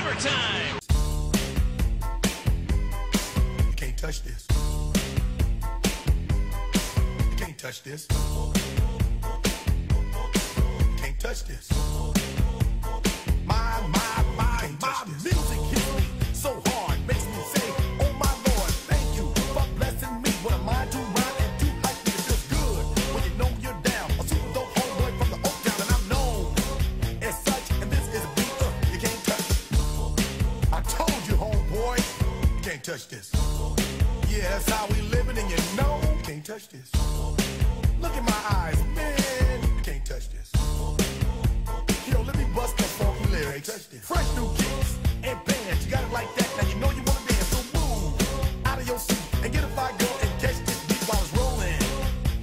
Summertime. You can't touch this. You can't touch this. You can't touch this. My music hits me so hard, makes me say, oh my Lord, thank you for blessing me. What am I to rhyme and to hype me? It feels good when you know you're down. A super dope homeboy from the Oak Town, and I'm known as such. And this is a beat you can't touch. I told you, homeboy, you can't touch this. Yeah, that's how we living, and you know you can't touch this. Look in my eyes, man, you can't touch this. Yo, let me bust the funky lyrics. Fresh new kicks and bands, you got it like that. Now you know you wanna dance, so move out of your seat and get a fire girl and catch this beat while it's rolling.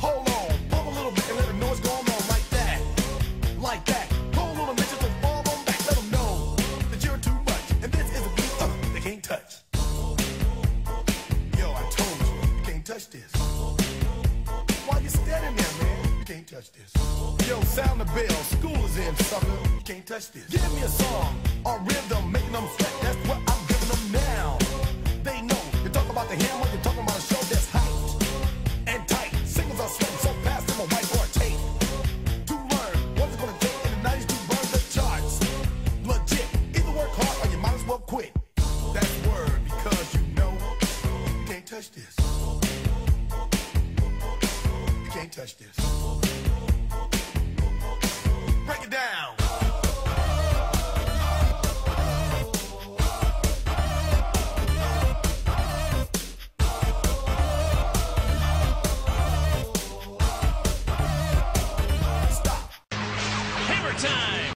Hold on, pump a little bit and let them know what's going on like that, like that. Hold on a minute, just fall on back, let them know that you're too much, and this is a beat they can't touch. Yo, I told you, you can't touch this. Why you standing there, man? You can't touch this. Yo, sound the bell, school is in, sucker. You can't touch this. Give me a song, a rhythm, making them sweat. That's what I'm giving them now. They know. You talk about the hammer, you talking about